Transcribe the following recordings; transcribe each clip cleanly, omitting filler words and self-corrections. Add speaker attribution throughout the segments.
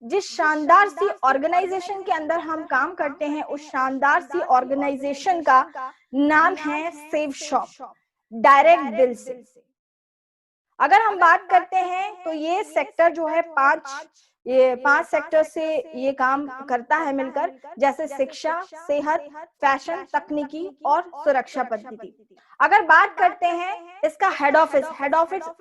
Speaker 1: जिस शानदार सी ऑर्गेनाइजेशन के अंदर हम काम करते हैं, उस शानदार सी ऑर्गेनाइजेशन का नाम है सेव शॉप, डायरेक्ट बिल से। अगर हम बात करते हैं तो ये सेक्टर जो है पांच सेक्टर से ये काम करता है मिलकर, जैसे शिक्षा, सेहत, फैशन, तकनीकी और सुरक्षा पद्धति। अगर बात करते हैं इसका हेड ऑफिस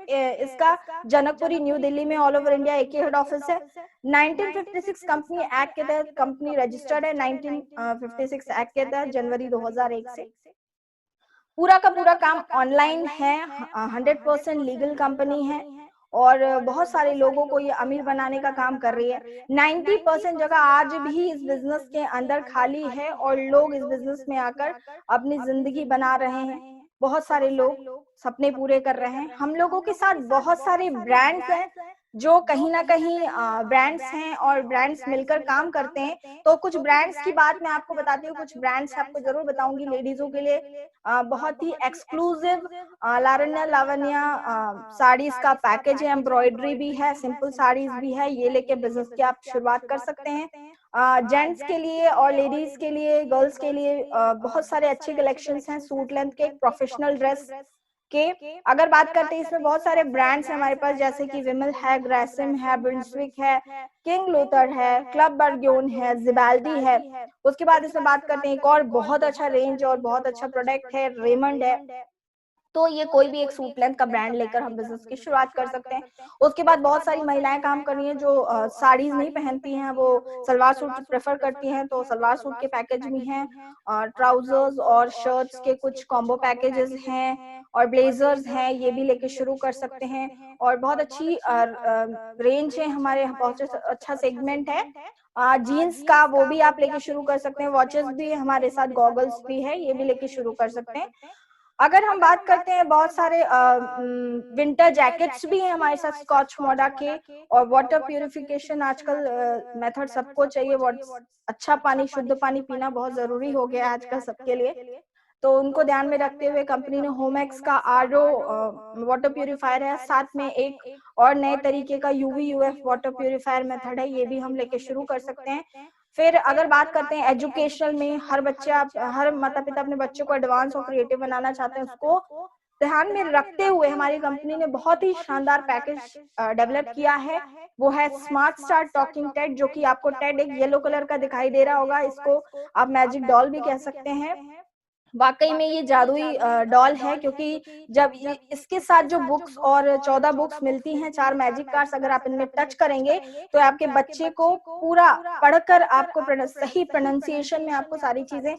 Speaker 1: इसका जनकपुरी न्यू दिल्ली में, ऑल ओवर इंडिया एक ही हेड ऑफिस है। 1956 कंपनी एक्ट के तहत कंपनी रजिस्टर्ड है, 1956 एक्ट के तहत जनवरी 2001 से। पूरा का पूरा काम ऑनलाइन है, 100% लीगल कंपनी है और बहुत सारे लोगों को ये अमीर बनाने का काम कर रही है। 90% जगह आज भी इस बिजनेस के अंदर खाली है और लोग इस बिजनेस में आकर अपनी जिंदगी बना रहे हैं। बहुत सारे लोग सपने पूरे कर रहे हैं। हम लोगों के साथ बहुत सारे ब्रांड्स हैं जो कहीं ना कहीं ब्रांड्स हैं और ब्रांड्स मिलकर काम करते हैं। तो कुछ ब्रांड्स की बात मैं आपको बताती हूँ, कुछ ब्रांड्स आपको जरूर बताऊंगी लेडीजों के लिए। बहुत ही एक्सक्लूसिव लावण्या लावण्या साड़ीज का पैकेज है, एम्ब्रॉयडरी भी है, सिंपल साड़ीज भी है। ये लेके बिजनेस की आप शुरुआत कर सकते हैं। जेंट्स के लिए और लेडीज के लिए, गर्ल्स के लिए बहुत सारे अच्छे कलेक्शंस हैं सूट लेंथ के, प्रोफेशनल ड्रेस के। अगर बात करते हैं इसमें बहुत सारे ब्रांड्स हैं हमारे पास, जैसे कि विमल है, ग्रेसिम है, ब्रिंसविक है, किंग लूथर है, क्लब बर्ग्योन है, जिबाल्डी है। उसके बाद इसमें बात करते हैं एक और बहुत अच्छा रेंज और बहुत अच्छा प्रोडक्ट है, रेमंड है। तो ये कोई भी एक सूट लेंथ का ब्रांड लेकर हम बिजनेस की शुरुआत कर सकते हैं। उसके बाद बहुत सारी महिलाएं काम कर रही हैं जो साड़ीज नहीं पहनती हैं, वो सलवार सूट प्रेफर करती हैं, तो सलवार सूट के पैकेज भी हैं, और ट्राउजर्स और शर्ट्स के कुछ कॉम्बो पैकेजेस हैं, और ब्लेजर्स हैं, ये भी लेके शुरू कर सकते हैं। और बहुत अच्छी रेंज है हमारे, बहुत अच्छा सेगमेंट है जीन्स का, वो भी आप लेके शुरू कर सकते हैं। वॉचेस भी हमारे साथ, गॉगल्स भी है, ये भी लेके शुरू कर सकते हैं। अगर हम बात करते हैं बहुत सारे विंटर जैकेट्स भी हैं हमारे साथ स्कॉच मोडा के, और वाटर प्यूरिफिकेशन आजकल मेथड सबको चाहिए। अच्छा पानी, शुद्ध पानी पीना बहुत जरूरी हो गया है आजकल सबके लिए। तो उनको ध्यान में रखते हुए कंपनी ने होमएक्स का आरओ वाटर प्यूरिफायर है, साथ में एक और नए तरीके का UV UF water purifier method है, ये भी हम लेके शुरू कर सकते हैं। फिर अगर बात करते हैं एजुकेशनल में, हर माता पिता अपने बच्चों को एडवांस और क्रिएटिव बनाना चाहते हैं, उसको ध्यान में रखते हुए हमारी कंपनी ने बहुत ही शानदार पैकेज डेवलप किया है। वो है स्मार्ट स्टार टॉकिंग टेड, जो कि आपको टेड एक येलो कलर का दिखाई दे रहा होगा, इसको आप मैजिक डॉल भी कह सकते हैं। वाकई में ये जादुई डॉल है, क्योंकि जब इसके साथ जो बुक्स और 14 बुक्स मिलती हैं, 4 मैजिक कार्ड्स अगर आप इनमें टच करेंगे तो आपके बच्चे को पूरा पढ़कर आपको सही प्रोनाउंसिएशन में आपको सारी चीजें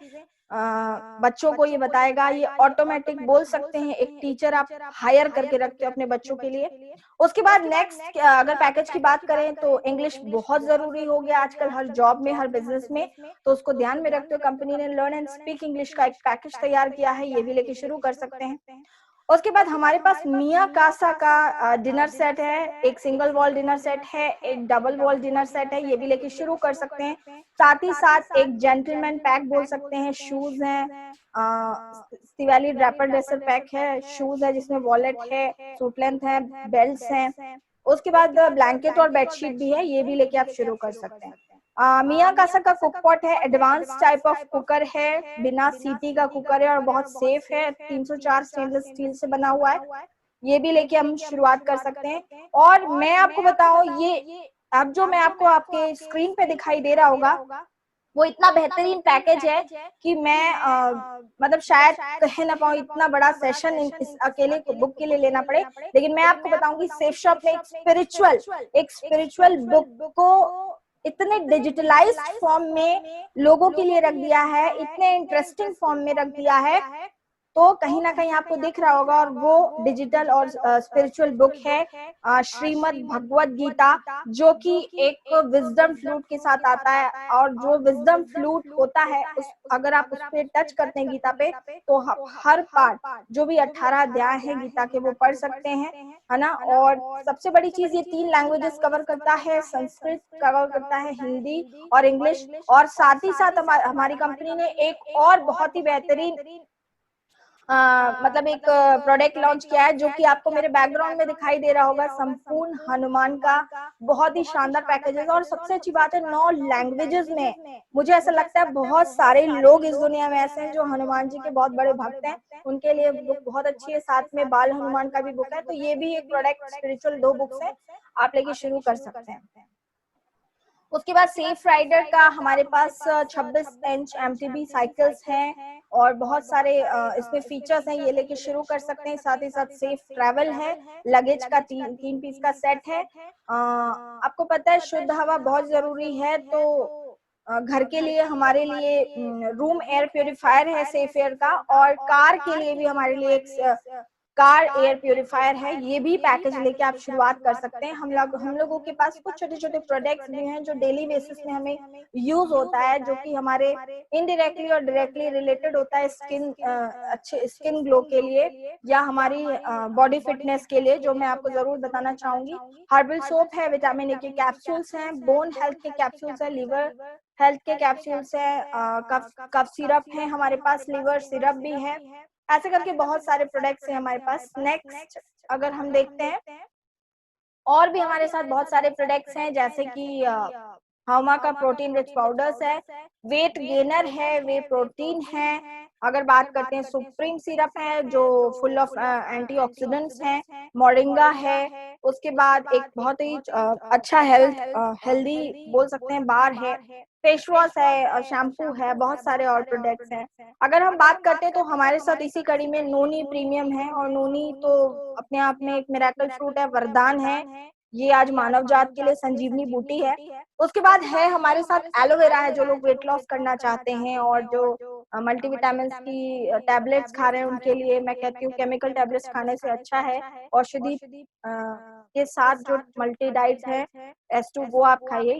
Speaker 1: बच्चों को ये बताएगा। ये ऑटोमेटिक बोल सकते हैं, एक टीचर आप हायर करके रखते हो अपने बच्चों के लिए। उसके बाद नेक्स्ट अगर पैकेज की बात करें तो इंग्लिश बहुत जरूरी हो गया आजकल हर जॉब में, हर बिजनेस में, तो उसको ध्यान में रखते हुए कंपनी ने लर्न एंड स्पीक इंग्लिश का एक पैकेज तैयार किया है, ये भी लेके शुरू कर सकते हैं। उसके बाद हमारे पास मिया कासा का डिनर सेट है, एक सिंगल वॉल डिनर सेट है, एक डबल वॉल डिनर सेट है, ये भी लेके शुरू कर सकते हैं। साथ ही साथ एक जेंटलमैन पैक बोल सकते हैं, शूज हैं, स्टीवाली ड्रैपर ड्रेसर पैक है, शूज है जिसमें वॉलेट है, सूट लेंथ है, बेल्ट्स हैं। उसके बाद ब्लैंकेट और बेडशीट भी है, ये भी लेके आप शुरू कर सकते हैं। मिया कासा का कुक पॉट है, एडवांस टाइप ऑफ कुकर है, बिना सीटी का कुकर है और बहुत सेफ है, 304 स्टेनलेस स्टील से बना हुआ है, ये भी लेके हम शुरुआत कर सकते हैं। और मैं आपको बताऊं, ये अब जो मैं आपको आपके स्क्रीन पे दिखाई दे रहा होगा, वो इतना बेहतरीन पैकेज है कि मैं मतलब शायद कह ना पाऊँ, इतना बड़ा सेशन इस अकेले बुक के लिए लेना पड़े। लेकिन मैं आपको बताऊंगी सेफ शॉप ने एक स्पिरिचुअल बुक को इतने डिजिटलाइज्ड फॉर्म में लोगों के लिए रख दिया है, इतने इंटरेस्टिंग फॉर्म में रख दिया है, तो कहीं ना कहीं आपको दिख रहा होगा। और वो डिजिटल और स्पिरिचुअल बुक है श्रीमद् भगवत गीता, जो कि एक विजडम फ्लूट के साथ आता है। और जो विजडम फ्लूट होता है, अगर आप उस पे टच करते हैं गीता पे, तो हर पार्ट जो भी 18 अध्याय है गीता के, वो पढ़ सकते हैं, है ना। और सबसे बड़ी चीज, ये 3 लैंग्वेजेस कवर करता है, संस्कृत कवर करता है, हिंदी और इंग्लिश। और साथ ही साथ हमारी कंपनी ने एक और बहुत ही बेहतरीन मतलब एक प्रोडक्ट लॉन्च किया है जो कि आपको मेरे बैकग्राउंड में दिखाई दे रहा होगा, संपूर्ण हनुमान का। बहुत ही शानदार पैकेजेस, और सबसे अच्छी बात है 9 लैंग्वेजेस में। मुझे ऐसा लगता है बहुत सारे लोग इस दुनिया में ऐसे हैं जो हनुमान जी के बहुत बड़े भक्त हैं, उनके लिए बुक बहुत अच्छी है। साथ में बाल हनुमान का भी बुक है, तो ये भी एक प्रोडक्ट स्पिरिचुअल 2 बुक्स है, आप लेके शुरू कर सकते हैं। उसके बाद सेफ राइडर का हमारे पास 26 इंच एमटीबी साइकिल्स हैं, और बहुत सारे इसमें फीचर्स हैं, ये लेके शुरू कर सकते हैं। साथ ही साथ सेफ ट्रैवल है, लगेज का तीन पीस का सेट है। आपको पता है शुद्ध हवा बहुत जरूरी है, तो घर के लिए हमारे लिए रूम एयर प्योरीफायर है सेफ एयर का, और कार के लिए भी हमारे लिए एक कार एयर प्योरीफायर है। ये भी पैकेज लेके आप शुरुआत कर सकते हैं। हम लोगों के पास कुछ छोटे छोटे प्रोडक्ट्स भी हैं जो डेली बेसिस में हमें यूज होता है, जो कि हमारे इनडायरेक्टली और डायरेक्टली रिलेटेड होता है स्किन अच्छे स्किन ग्लो के लिए, या हमारी बॉडी फिटनेस के लिए, जो मैं आपको जरूर बताना चाहूंगी। हर्बल सोप है, विटामिन ए के कैप्सूल्स हैं, बोन हेल्थ के कैप्सूल्स है, लिवर हेल्थ के कैप्सूल्स है, कफ सिरप है हमारे पास, लिवर सिरप भी है। ऐसे करके बहुत सारे प्रोडक्ट्स हैं हमारे पास। नेक्स्ट अगर हम देखते हैं, और भी हमारे साथ बहुत सारे प्रोडक्ट्स हैं, जैसे कि हाउमा का प्रोटीन रिच पाउडर्स है, वेट गेनर है, वे प्रोटीन है। अगर बात करते हैं सुप्रीम सिरप है जो फुल ऑफ एंटीऑक्सीडेंट्स हैं, मोरिंगा है। उसके बाद एक बहुत ही अच्छा हेल्दी बोल सकते हैं बार है, फेस वॉश है, शैम्पू है, बहुत सारे और प्रोडक्ट्स हैं। अगर हम बात करते हैं तो हमारे साथ इसी कड़ी में नोनी प्रीमियम है, और नोनी तो अपने आप में एक मिरेकल फ्रूट है, वरदान है। ये आज मानव जात के लिए संजीवनी बूटी है। उसके बाद है हमारे साथ एलोवेरा है, जो लोग वेट लॉस करना चाहते हैं और जो मल्टीविटामिन की टैबलेट्स खा रहे हैं उनके लिए मैं कहती हूँ केमिकल टैबलेट्स खाने से अच्छा है औषधि के साथ जो मल्टी डाइट्स है S2 वो आप खाइए।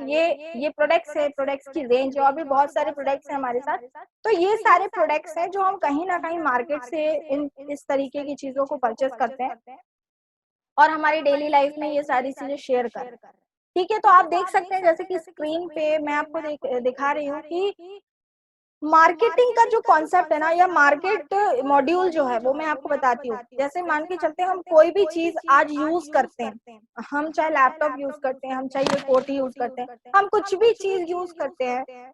Speaker 1: ये प्रोडक्ट्स है, प्रोडक्ट्स की रेंज है, और भी बहुत सारे प्रोडक्ट्स हैं हमारे साथ। तो ये सारे प्रोडक्ट्स हैं जो हम कहीं ना कहीं मार्केट से इस तरीके की चीजों को परचेस करते हैं और हमारी डेली लाइफ में ये सारी चीजें शेयर कर रहे हैं। ठीक है, तो आप देख सकते हैं जैसे कि स्क्रीन पे मैं आपको दिखा रही हूँ कि मार्केटिंग का जो कॉन्सेप्ट है ना, या मार्केट मॉड्यूल जो है वो मैं आपको बताती हूँ। जैसे मान के चलते हैं हम कोई भी चीज आज यूज करते हैं, हम चाहे लैपटॉप यूज करते हैं, हम चाहे ये कोटी यूज करते हैं, हम कुछ भी चीज यूज करते हैं,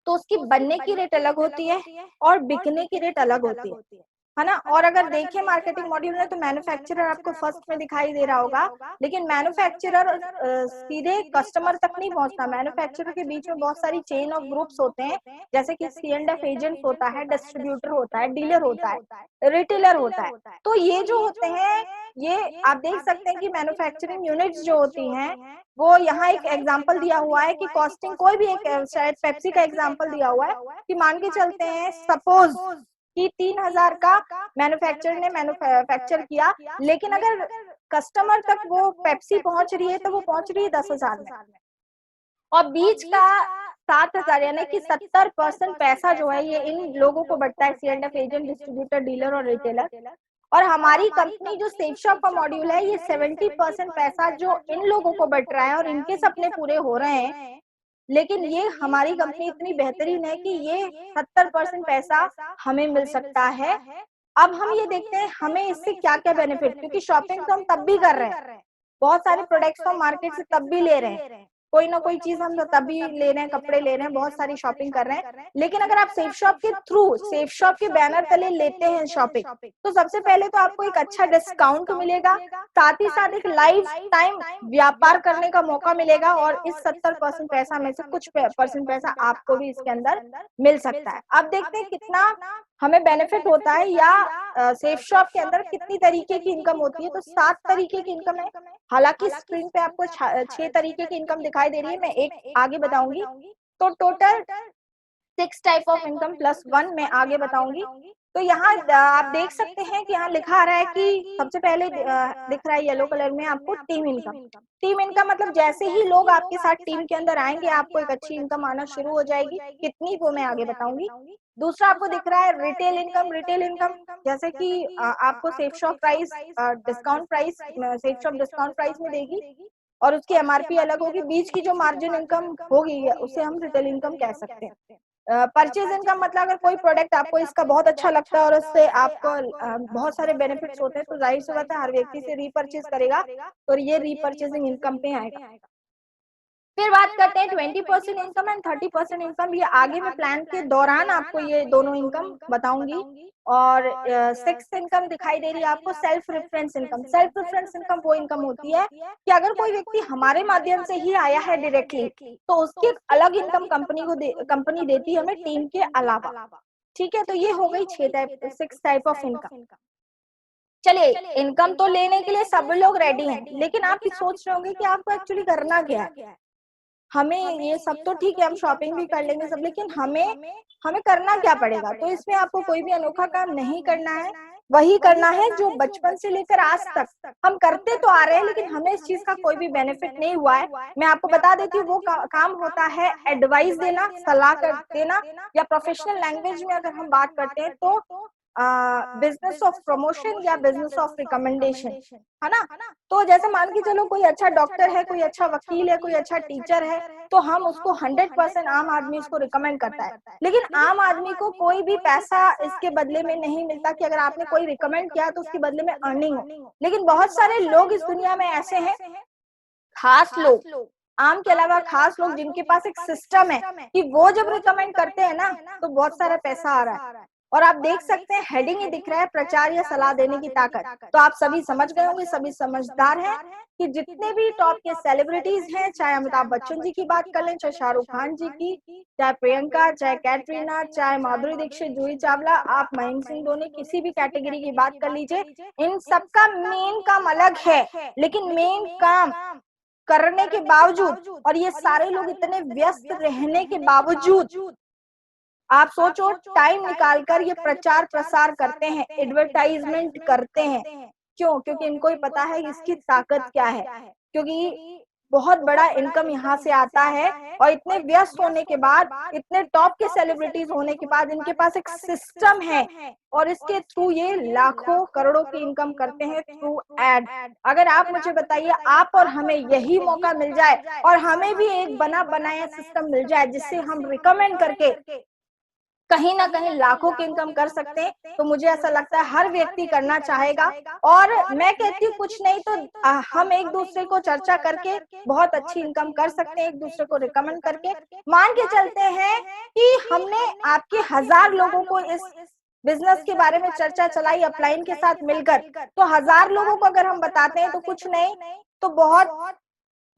Speaker 1: तो उसकी बनने की रेट अलग होती है और बिकने की रेट अलग होती है ना। और अगर देखें मार्केटिंग मॉड्यूल में तो मैन्युफैक्चरर आपको फर्स्ट में दिखाई दे रहा होगा, लेकिन मैन्युफैक्चरर सीधे कस्टमर तक नहीं पहुंचता। मैन्युफैक्चरर के बीच में बहुत सारी चेन ऑफ ग्रुप्स होते हैं, जैसे कि C&F एजेंट होता है, डिस्ट्रीब्यूटर होता है, डीलर होता है, रिटेलर होता है। तो ये जो होते हैं, ये आप देख सकते हैं कि मैन्युफैक्चरिंग यूनिट्स जो होती हैं, वो यहाँ एक एग्जांपल दिया हुआ है कि कॉस्टिंग कोई भी एक शायद पेप्सी का एग्जांपल दिया हुआ है कि मान के चलते हैं सपोज कि 3,000 का मैन्युफैक्चरर ने मैन्युफैक्चर किया, लेकिन अगर कस्टमर तक वो पेप्सी पहुंच रही है तो वो पहुंच रही है 10,000 में, और बीच का 7,000 यानी कि 70% पैसा जो है ये इन लोगों को बढ़ता है, C&F एजेंट, डिस्ट्रीब्यूटर, डीलर और रिटेलर। और हमारी कंपनी जो सेफ शॉप का मॉड्यूल है, ये 70% पैसा जो इन लोगों को बढ़ रहा है और इनके सपने पूरे हो रहे हैं, लेकिन ये हमारी कंपनी इतनी बेहतरीन है कि ये 70% पैसा हमें मिल सकता है। अब हम ये देखते हैं हमें इससे क्या क्या बेनिफिट, क्योंकि शॉपिंग तो हम तब भी कर रहे हैं, बहुत सारे प्रोडक्ट्स तो हम मार्केट से तब भी ले रहे हैं, कोई ना कोई चीज हम तो तभी ले रहे हैं, कपड़े ले रहे हैं, बहुत सारी शॉपिंग कर रहे हैं। लेकिन अगर आप सेफ शॉप के थ्रू, सेफ शॉप के बैनर तले लेते हैं शॉपिंग, तो सबसे पहले तो आपको एक अच्छा डिस्काउंट मिलेगा, साथ ही साथ एक लाइफ टाइम व्यापार करने का मौका मिलेगा, और इस 70% पैसा में से कुछ परसेंट पैसा आपको भी इसके अंदर मिल सकता है। अब देखते हैं कितना हमें बेनिफिट होता है, या सेफ शॉप के अंदर कितनी तरीके की इनकम होती है। तो 7 तरीके की इनकम है, हालांकि स्क्रीन पे आपको 6 तरीके की इनकम दिखाई दे रही है, मैं एक आगे बताऊंगी। तो total 6 type of income plus 1 मैं आगे बताऊंगी। तो यहाँ आप देख सकते हैं कि यहाँ लिखा आ रहा है कि सबसे पहले दिख रहा है येलो कलर में आपको टीम इनकम। टीम इनकम मतलब जैसे ही लोग आपके साथ टीम के अंदर आएंगे आपको एक अच्छी इनकम आना शुरू हो जाएगी, कितनी वो मैं आगे बताऊंगी। दूसरा आपको दिख रहा है रिटेल इनकम। रिटेल इनकम जैसे कि आपको safe shop price discount price, safe shop discount price में देगी और उसकी MRP अलग होगी, बीच की जो मार्जिन इनकम होगी उसे हम रिटेल इनकम कह सकते हैं। परचेज इनकम मतलब अगर कोई प्रोडक्ट आपको इसका बहुत अच्छा लगता है और उससे आपको बहुत सारे बेनिफिट्स होते हैं, तो जाहिर सी बात है हर व्यक्ति से रीपरचेज करेगा, तो ये रीपरचेजिंग इनकम पे आएगा। फिर बात करते हैं 20% इनकम एंड 30% इनकम। ये आगे मैं प्लान के दौरान आपको ये दोनों इनकम बताऊंगी। और सिक्स्थ इनकम दिखाई दे रही है आपको self reference income. Self reference income वो इनकम होती है कि अगर कोई व्यक्ति हमारे माध्यम से ही आया है डायरेक्टली, तो उसकी एक अलग इनकम कंपनी देती है हमें टीम के अलावा। ठीक है, तो ये हो गई 6 टाइप ऑफ इनकम। चलिए, इनकम तो लेने के लिए सब लोग रेडी हैं, लेकिन आप सोच रहे होंगे कि आपको एक्चुअली करना क्या है। हमें ये सब तो ठीक है, हम शॉपिंग भी कर लेंगे सब, लेकिन हमें करना क्या पड़ेगा। तो इसमें आपको कोई भी अनोखा काम नहीं करना है, वही करना है जो बचपन से लेकर आज तक हम करते तो आ रहे हैं, लेकिन हमें इस चीज का कोई भी बेनिफिट नहीं हुआ है। मैं आपको बता देती हूँ, वो काम होता है एडवाइस देना, सलाह कर देना, या प्रोफेशनल लैंग्वेज में अगर हम बात करते हैं तो बिजनेस ऑफ प्रमोशन या बिजनेस ऑफ रिकमेंडेशन, है ना। तो जैसे मान के चलो कोई अच्छा डॉक्टर है, कोई अच्छा वकील है, कोई अच्छा टीचर है, तो हम उसको 100% आम आदमी उसको रिकमेंड करता है, लेकिन आम आदमी को कोई भी पैसा इसके बदले में नहीं मिलता कि अगर आपने कोई रिकमेंड किया तो उसके बदले में अर्निंग हो। लेकिन बहुत सारे लोग इस दुनिया में ऐसे हैं, खास लोग, आम के अलावा खास लोग, जिनके पास एक सिस्टम है कि वो जब रिकमेंड करते हैं ना तो बहुत सारा पैसा आ रहा है। और आप देख सकते हैं हेडिंग ही दिख रहा है, प्रचार या सलाह देने की ताकत। तो आप सभी समझ गए होंगे, सभी समझदार हैं कि जितने भी टॉप के सेलिब्रिटीज हैं, चाहे अमिताभ बच्चन जी की बात कर लें, चाहे शाहरुख खान जी की, चाहे प्रियंका, चाहे कैटरीना, चाहे माधुरी दीक्षित, जूही चावला, आप महेंद्र सिंह धोनी, किसी भी कैटेगरी की बात कर लीजिए, इन सबका मेन काम अलग है, लेकिन मेन काम करने के बावजूद, और ये सारे लोग इतने व्यस्त रहने के बावजूद, आप सोचो, टाइम निकालकर ये प्रचार प्रसार करते हैं, एडवर्टाइजमेंट करते हैं। क्यों? क्योंकि इनको ही पता है इसकी ताकत क्या है, क्योंकि बहुत बड़ा इनकम यहाँ से आता है। और इतने व्यस्त होने के बाद, इतने टॉप के सेलिब्रिटीज होने के बाद, इनके पास एक सिस्टम है और इसके थ्रू ये लाखों करोड़ों की इनकम करते हैं थ्रू एड। अगर आप मुझे बताइए, आप और हमें यही मौका मिल जाए और हमें भी एक बना बनाया सिस्टम मिल जाए जिससे हम रिकमेंड करके कहीं ना कहीं लाखों की इनकम कर सकते हैं, तो मुझे ऐसा लगता है हर व्यक्ति करना चाहेगा। और मैं कहती हूँ कुछ नहीं तो हम एक दूसरे को चर्चा करके बहुत अच्छी इनकम कर सकते हैं, एक दूसरे को रिकमेंड करके। मान के चलते हैं कि हमने आपके 1000 लोगों को इस बिजनेस के बारे में चर्चा चलाई अपलाइन के साथ मिलकर, तो 1000 लोगों को अगर हम बताते हैं तो कुछ नहीं तो बहुत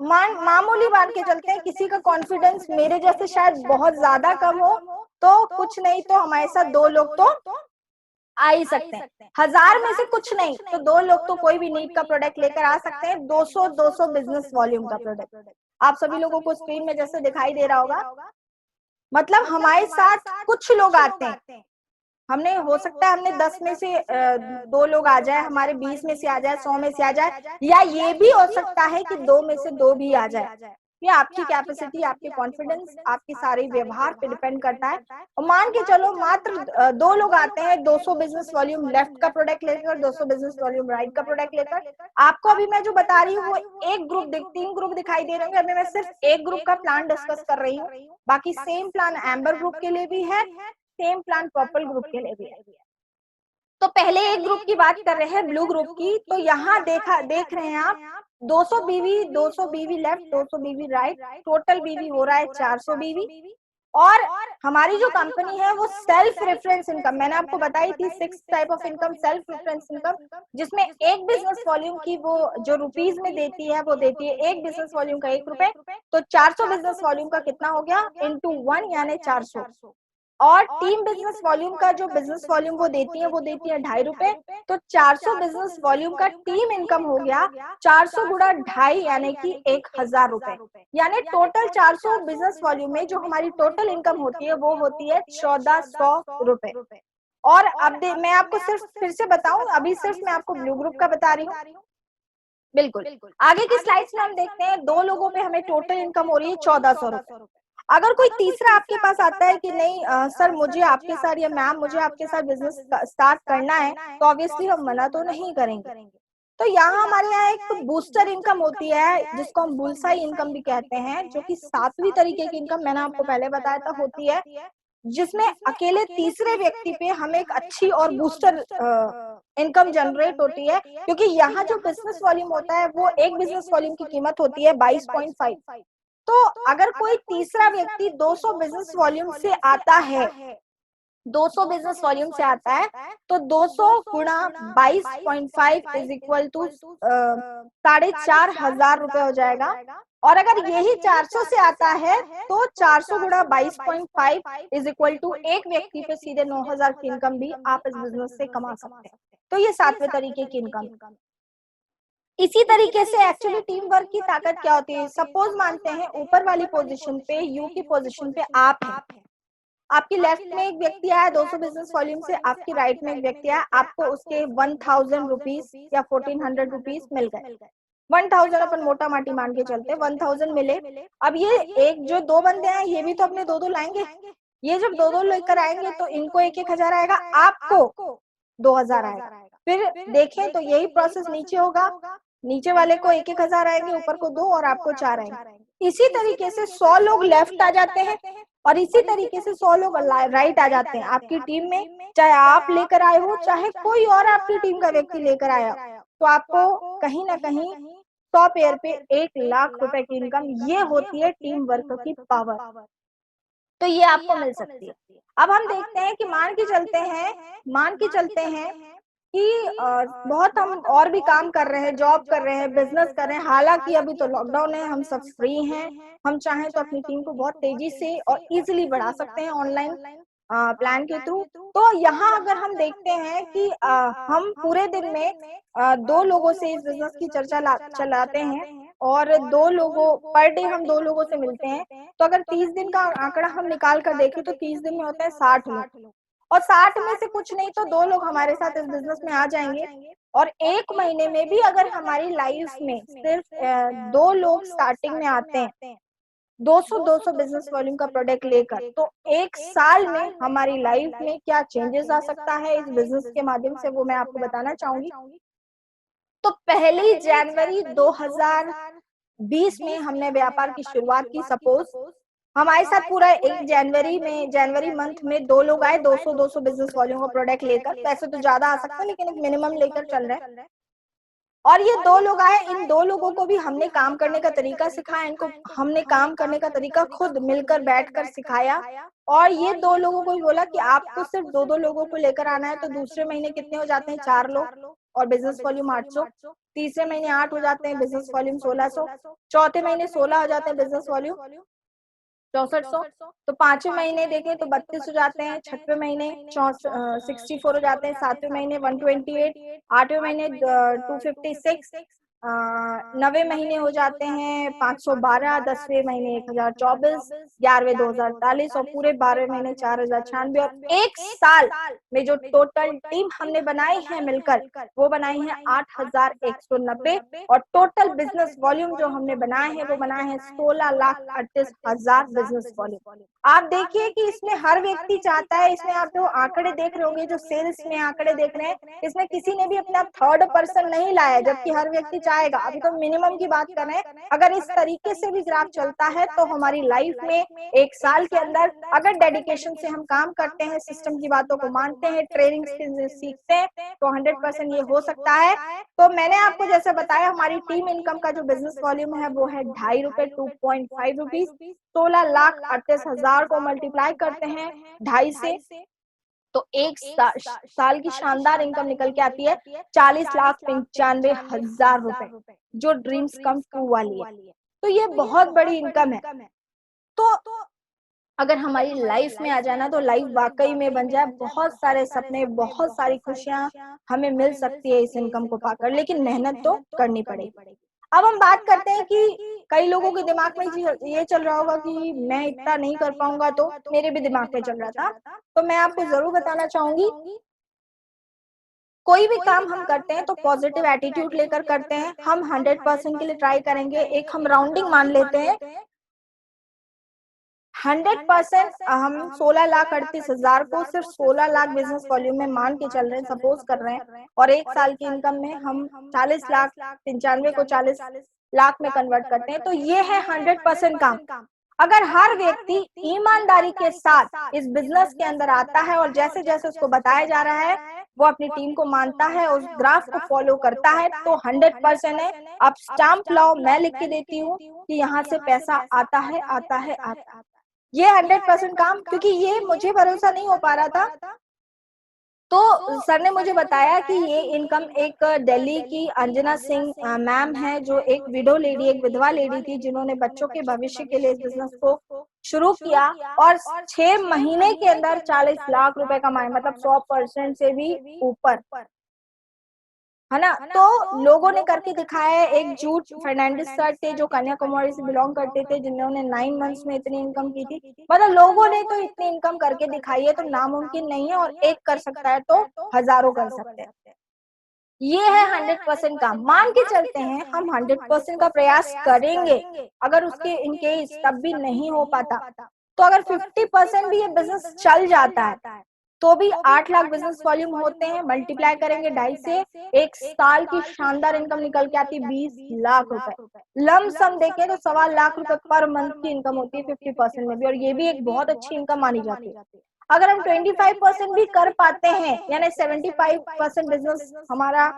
Speaker 1: मामूली मान के चलते हैं, किसी का कॉन्फिडेंस मेरे जैसे शायद बहुत ज्यादा कम हो, तो कुछ नहीं तो हमारे साथ 2 लोग तो आ ही सकते हैं। 1000 में से कुछ नहीं तो 2 लोग तो कोई भी नीड का प्रोडक्ट लेकर आ सकते हैं, 200 बिजनेस वॉल्यूम का प्रोडक्ट। आप सभी लोगों को स्क्रीन में जैसे दिखाई दे रहा होगा, मतलब हमारे साथ कुछ लोग आते हैं, हमने हो सकता है हमने 10 में से 2 लोग आ जाए, हमारे 20 में से आ जाए, 100 में से आ जाए, या ये भी हो सकता है कि 2 में से 2 भी आ जाए। ये आपकी कैपेसिटी, आपके कॉन्फिडेंस, आपके सारे व्यवहार पे डिपेंड करता है। और मान के चलो मात्र 2 लोग आते हैं 200 बिजनेस वॉल्यूम लेफ्ट का प्रोडक्ट लेकर, 200 बिजनेस वॉल्यूम राइट का प्रोडक्ट लेकर। आपको अभी मैं जो बता रही हूँ वो एक ग्रुप 3 ग्रुप दिखाई दे रहे होंगे, अभी मैं सिर्फ एक ग्रुप का प्लान डिस्कस कर रही हूँ, बाकी सेम प्लान एम्बर ग्रुप के लिए भी है, सेम प्लान पर्पल ग्रुप के लिए भी है। तो पहले एक ग्रुप की बात कर रहे हैं, ब्लू ग्रुप की। तो यहाँ देख रहे हैं आप 200 बीवी लेफ्ट, 200 बीवी राइट, टोटल बीवी हो रहा है 400 बीवी। और हमारी जो कंपनी है वो सेल्फ रेफरेंस इनकम, मैंने आपको बताई थी 6 type of income, self reference income, जिसमें एक बिजनेस वॉल्यूम की वो जो रुपीज में देती है वो देती है एक बिजनेस वॉल्यूम का 1 रुपए। तो 400 बिजनेस वॉल्यूम का कितना हो गया, इंटू 1 यानी 400। और टीम बिजनेस वॉल्यूम का जो बिजनेस वॉल्यूम वो देती है 2.5 रुपए। तो 400 बिजनेस वॉल्यूम का टीम इनकम हो गया 400 गुणा 2.5 यानी कि 1000 रुपए। यानी टोटल 400 बिजनेस वॉल्यूम में जो हमारी टोटल इनकम होती है वो होती है 1400 रुपए। और अब मैं आपको सिर्फ फिर से बताऊं, अभी सिर्फ मैं आपको ब्लू ग्रुप का बता रही हूँ। बिल्कुल आगे की स्लाइड्स में हम देखते हैं 2 लोगों पे हमें टोटल इनकम हो रही है 1400 रुपए। अगर कोई तीसरा आपके पास आता है कि नहीं सर मुझे आपके साथ या मैम मुझे आपके साथ बिजनेस स्टार्ट करना है, तो ऑब्वियसली हम मना तो नहीं करेंगे। तो यहाँ हमारे यहाँ एक बूस्टर इनकम होती है जिसको हम बुलसाई इनकम भी कहते हैं, जो कि 7वीं तरीके की इनकम मैंने आपको पहले बताया था होती है। जिसमें अकेले तीसरे व्यक्ति पे हमें एक अच्छी और बूस्टर इनकम जनरेट होती है, क्योंकि यहाँ जो बिजनेस वॉल्यूम होता है वो एक बिजनेस वॉल्यूम की कीमत होती है 22.5। तो अगर कोई तीसरा व्यक्ति 200 बिजनेस वॉल्यूम से आता है, 200 बिजनेस वॉल्यूम से आता है, तो 200 गुणा 22.5 इज इक्वल टू 4,500 रुपए हो जाएगा। और अगर यही 400 से आता है तो 400 गुणा 22.5 इज इक्वल टू एक व्यक्ति पे सीधे 9,000 की इनकम भी आप इस बिजनेस से कमा सकते हैं। तो ये 7वें तरीके की इनकम। इसी तरीके से एक्चुअली टीम वर्क की ताकत क्या होती है, सपोज मानते हैं ऊपर वाली पोजीशन पे, यू की पोजीशन पे आप हैं, आपकी लेफ्ट में एक व्यक्ति आया 200 बिजनेस वॉल्यूम से, आपकी राइट में एक व्यक्ति आया, आपको उसके 1,000 रुपीज या 1,400 रुपीज मिल गए। 1,000 अपन मोटा माटी मान के चलते, 1,000 मिले। अब ये एक जो दो बंदे हैं ये भी तो अपने दो लाएंगे, ये जब दो लेकर आएंगे तो इनको 1,000 आएगा, आपको 2,000 आएगा। फिर देखें तो यही प्रोसेस नीचे होगा, नीचे वाले को 1,000 आएंगे, ऊपर को 2 और आपको 4 आएंगे। इसी तरीके से 100 लोग लेफ्ट आ जाते हैं और इसी तरीके से 100 लोग राइट आ जाते हैं आपकी टीम में, चाहे आप लेकर आए हो चाहे कोई और आपकी टीम का व्यक्ति लेकर आया, तो आपको कहीं ना कहीं 100 पेयर पे 1,00,000 रुपए की इनकम, ये होती है टीम वर्क की पावर। तो ये आपको मिल सकती है। अब हम देखते हैं कि मान के चलते हैं कि बहुत हम और भी काम कर रहे हैं, जॉब कर रहे हैं, बिजनेस कर रहे हैं, हालांकि अभी तो लॉकडाउन है, हम सब फ्री हैं, हम चाहें तो अपनी टीम को बहुत तेजी से और इजीली बढ़ा सकते हैं ऑनलाइन प्लान के थ्रू। तो यहाँ अगर हम देखते हैं कि हम पूरे दिन में 2 लोगों से इस बिजनेस की चर्चा चलाते हैं और 2 लोगों पर डे हम 2 लोगों से मिलते हैं, तो अगर 30 दिन का आंकड़ा हम निकाल कर देखें तो 30 दिन में होते हैं 60 लोग, और 60 में से कुछ नहीं तो 2 लोग हमारे साथ इस बिजनेस में आ जाएंगे। और 1 महीने में भी अगर हमारी लाइफ में सिर्फ 2 लोग स्टार्टिंग में आते हैं 200 बिजनेस वॉल्यूम का प्रोडक्ट लेकर, तो 1 साल में हमारी लाइफ में क्या चेंजेस आ सकता है इस बिजनेस के माध्यम से, वो मैं आपको बताना चाहूंगी। तो 1 जनवरी 2020 में हमने व्यापार की शुरुआत की। सपोज हमारे साथ पूरा 1 जनवरी मंथ में 2 लोग आए 200 बिजनेस वॉल्यूम का प्रोडक्ट लेकर, वैसे तो ज्यादा आ सकता है लेकिन एक मिनिमम लेकर चल रहे हैं। और ये 2 लोग आए, इन 2 लोगों को भी हमने काम करने का तरीका सिखाया, इनको हमने काम करने का तरीका खुद मिलकर बैठकर सिखाया। और ये 2 लोगों को भी बोला कि आपको सिर्फ 2 लोगों को लेकर आना है, तो दूसरे महीने कितने हो जाते हैं 4 लोग और बिजनेस वॉल्यूम 800, तीसरे महीने 8 हो जाते हैं, बिजनेस वॉल्यूम 1600, चौथे महीने 16 हो जाते हैं, बिजनेस वॉल्यूम 6400। तो 5वें महीने देखें तो 32 हो जाते हैं, 6वें महीने 64 हो जाते हैं, 7वें महीने 128, 8वें महीने 256, 9वें महीने हो जाते हैं 512, 10वें महीने 1024, 11वें 2048 और पूरे 12वें महीने 4096। और 1 साल में जो टोटल टीम हमने बनाई है मिलकर वो बनाई है 8,190, और टोटल बिजनेस वॉल्यूम जो हमने बनाए हैं वो बनाए हैं 16,38,000 बिजनेस वॉल्यूम। आप देखिए कि इसमें हर व्यक्ति चाहता है, इसमें आप जो आंकड़े देख रहे होंगे, जो सेल्स में आंकड़े देख रहे हैं, इसमें किसी ने भी अपना थर्ड पर्सन नहीं लाया, जबकि हर व्यक्ति चाहेगा। अभी तो मिनिमम की बात कर रहे हैं, अगर इस तरीके से भी ग्राफ चलता है तो हमारी लाइफ में 1 साल के अंदर अगर डेडिकेशन से हम काम करते हैं, सिस्टम की बातों को मानते हैं, ट्रेनिंग सीखते हैं, तो 100% ये हो सकता है। तो मैंने आपको जैसे बताया, हमारी टीम इनकम का जो बिजनेस वॉल्यूम है वो है 2.5 रुपए, 2.5 रुपीज। 16,38,000 को मल्टीप्लाई करते हैं 2.5 से, तो 1 साल की शानदार इनकम निकल के आती है 40,95,000 रुपए, जो ड्रीम्स कम ट्रू वाली है। तो ये बहुत बड़ी इनकम है। तो अगर हमारी लाइफ में आ जाए ना तो लाइफ वाकई में बन जाए, बहुत सारे सपने, बहुत सारी खुशियां हमें मिल सकती है इस इनकम को पाकर, लेकिन मेहनत तो करनी पड़ेगी। अब हम बात करते हैं कि कई लोगों के दिमाग में ये चल रहा होगा कि मैं इतना नहीं कर पाऊंगा, तो मेरे भी दिमाग में चल रहा था। तो मैं आपको जरूर बताना चाहूंगी, कोई भी काम हम करते हैं तो पॉजिटिव एटीट्यूड लेकर करते हैं। हम 100% के लिए ट्राई करेंगे। एक हम राउंडिंग मान लेते हैं, 100% हम 16,38,000 को सिर्फ 16 लाख बिजनेस वॉल्यूम में मान के चल रहे हैं, सपोज कर रहे हैं, और 1 साल की इनकम में हम 40,95,000 को 40 लाख में कन्वर्ट करते हैं, तो ये है 100% काम। अगर हर व्यक्ति ईमानदारी के साथ इस बिजनेस के अंदर आता है और जैसे जैसे उसको बताया जा रहा है वो अपनी टीम को मानता है, उस ग्राफ को फॉलो करता है, तो 100% है। अब स्टाम्प लाओ, मैं लिख के देती हूँ कि यहाँ से पैसा आता है, आता है, आता है। ये 100% काम, क्योंकि ये मुझे भरोसा नहीं हो पा रहा था, तो सर ने मुझे बताया कि ये इनकम एक दिल्ली की अंजना सिंह मैम है, जो एक विडो लेडी, एक विधवा लेडी थी, जिन्होंने बच्चों के भविष्य के लिए इस बिजनेस को शुरू किया और 6 महीने के अंदर 40 लाख रुपए कमाए, मतलब 100% से भी ऊपर, है ना। तो लोगों ने करके दिखाया है। एक जूट फर्नांडिस सर थे जो कन्याकुमारी से बिलोंग करते थे, जिन्होंने 9 मंथ्स में इतनी इनकम की थी। मतलब लोगों ने तो इतनी इनकम करके दिखाई है, तो नामुमकिन नहीं है, और एक कर सकता है तो हजारों कर सकते हैं। ये है 100% काम। मान के चलते हैं हम 100% का प्रयास करेंगे, अगर उसके इनकेस तब भी नहीं हो पाता, तो अगर 50% भी ये बिजनेस चल जाता है तो भी 8 लाख बिजनेस वॉल्यूम होते हैं, मल्टीप्लाई करेंगे 2.5 से, एक साल की शानदार इनकम निकल के आती है 20 लाख रुपए। लम सम देखें तो 1.25 लाख रुपए पर मंथ की इनकम होती है 50% में भी, और ये भी एक बहुत अच्छी इनकम मानी जाती है। अगर हम 25% भी कर पाते हैं, यानी 75% बिजनेस हमारा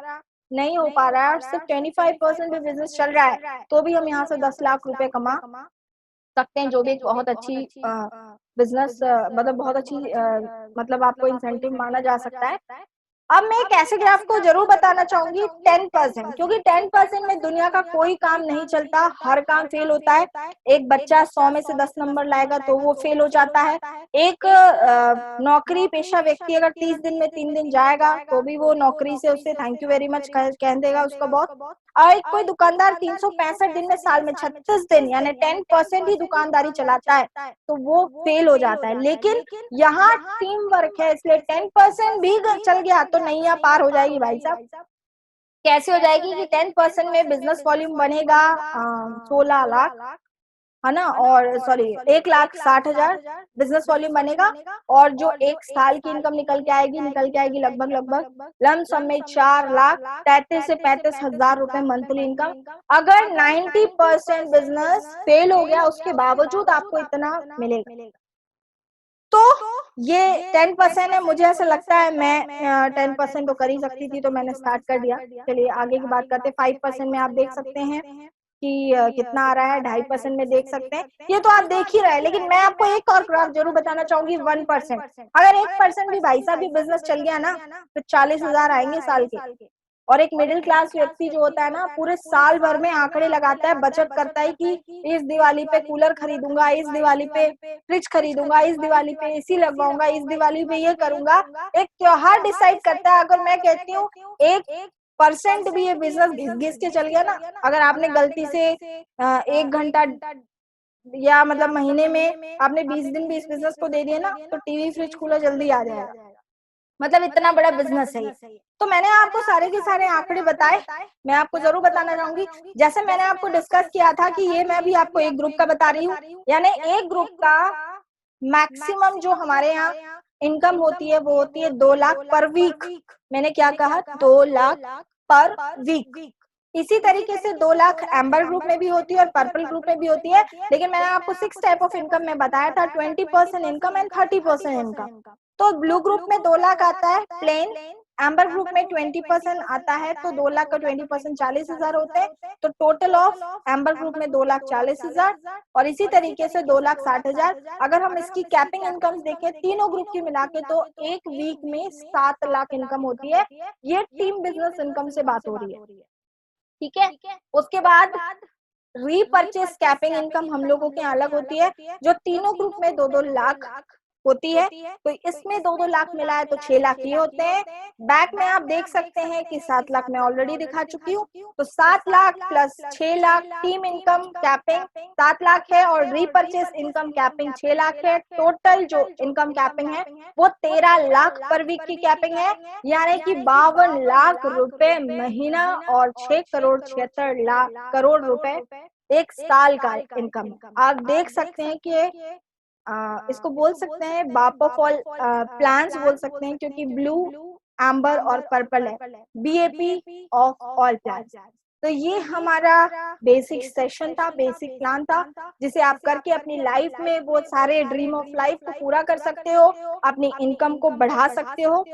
Speaker 1: नहीं हो पा रहा है और सिर्फ 25% भी बिजनेस चल रहा है, तो भी हम यहाँ से 10 लाख रुपए कमा सकते हैं, जो भी एक बहुत अच्छी बिजनेस, मतलब बहुत अच्छी, मतलब आपको इंसेंटिव माना जा सकता है। अब मैं एक ऐसे ग्राफ को जरूर बताना चाहूंगी, 10%, क्योंकि 10% में दुनिया का कोई काम नहीं चलता, हर काम फेल होता है। एक बच्चा 100 में से 10 नंबर लाएगा तो वो फेल हो जाता है। एक नौकरी पेशा व्यक्ति अगर 30 दिन में 3 दिन जाएगा तो भी वो नौकरी से उसे थैंक यू वेरी मच कह देगा उसका बॉस। और एक कोई दुकानदार 365 दिन में साल में 36 दिन यानी 10% ही दुकानदारी चलाता है तो वो फेल हो जाता है। लेकिन यहाँ टीम वर्क है, इसलिए 10% भी चल गया तो नैया पार हो जाएगी भाई साहब। कैसे हो जाएगी कि 10% में बिजनेस वॉल्यूम बनेगा 16 लाख, है ना, और सॉरी 1,60,000 बिजनेस वॉल्यूम बनेगा, और जो एक साल की इनकम निकल के आएगी लगभग लगभग लमसम में 4,33,000 से 35,000 रुपए मंथली इनकम। अगर 90% बिजनेस फेल हो गया उसके बावजूद आपको इतना मिलेगा। तो ये 10% है, मुझे ऐसा लगता है मैं 10% तो कर ही सकती थी, तो मैंने स्टार्ट कर दिया। चलिए आगे की बात करते हैं। 5% में आप देख सकते हैं कि कितना आ रहा है, 2.5% में देख सकते हैं, ये तो आप देख ही रहे हैं। लेकिन मैं आपको एक और ग्राफ जरूर बताना चाहूंगी, 1%। अगर 1% भी भाई साहब भी बिजनेस चल गया ना तो 40,000 आएंगे साल के। और एक मिडिल क्लास व्यक्ति जो होता है ना, पूरे साल भर में आंकड़े लगाता है, बचत करता है कि इस दिवाली पे कूलर खरीदूंगा, इस दिवाली पे फ्रिज खरीदूंगा, इस दिवाली पे एसी लगवाऊंगा, इस दिवाली पे ये करूंगा। एक त्योहार डिसाइड करता है। अगर मैं कहती हूँ 1% भी ये बिजनेस घिस घिस के चल गया ना, अगर आपने गलती से 1 घंटा या मतलब महीने में आपने 20 दिन भी इस बिजनेस को दे दिया ना, तो टीवी फ्रिज कूलर जल्दी आ जाएगा। मतलब इतना बड़ा बिजनेस है ये। तो मैंने आपको सारे के सारे आंकड़े बताए, मैं आपको जरूर बताना चाहूंगी। जैसे मैंने आपको डिस्कस किया था कि ये मैं भी आपको एक ग्रुप का बता रही हूँ, यानी एक ग्रुप का मैक्सिमम जो हमारे यहाँ इनकम होती है वो होती है 2 लाख पर वीक। मैंने क्या कहा, 2 लाख पर वीक। इसी तरीके से 2 लाख एम्बर ग्रुप में भी होती है और पर्पल ग्रुप में भी होती है। लेकिन मैंने आपको 6 टाइप ऑफ इनकम में बताया था, 20% इनकम एंड 30% इनकम। तो ब्लू ग्रुप में 2 लाख आता है प्लेन, एम्बर ग्रुप में 20% आता है, तो 2 लाख का 20% 40,000 होते हैं। तो टोटल ऑफ एम्बर ग्रुप में 2,40,000 और इसी तरीके से 2,60,000। अगर हम इसकी कैपिंग इनकम देखें तीनों ग्रुप की मिला के, तो एक वीक में 7 लाख इनकम होती है। ये टीम बिजनेस इनकम से बात हो रही है, ठीक है। उसके बाद रीपरचेस कैपिंग इनकम हम लोगों के अलग होती है, जो तीनों ग्रुप में 2-2 लाख होती है। तो इसमें 2-2 लाख मिला है तो 6 लाख ये होते हैं। बैक में आप देख सकते हैं कि 7 लाख मैं ऑलरेडी दिखा चुकी हूँ। तो 7 lakh plus 6 lakh team income capping 7 lakh है, और रीपरचेस इनकम कैपिंग 6 लाख है। टोटल जो इनकम कैपिंग है वो 13 लाख पर वीक की कैपिंग है, यानी कि 52 लाख रुपए महीना और 6 करोड़ 76 लाख करोड़ रुपए एक साल का इनकम। आप देख सकते हैं कि इसको बोल सकते हैं बाप ऑफ ऑल प्लान्स बोल सकते हैं, क्योंकि ब्लू, एम्बर और पर्पल है, बीएपी ऑफ ऑल प्लान्स। तो ये हमारा बेसिक सेशन था, बेसिक प्लान था, जिसे आप करके अपनी लाइफ में वो सारे ड्रीम ऑफ लाइफ को पूरा कर सकते हो, अपनी इनकम को बढ़ा सकते हो।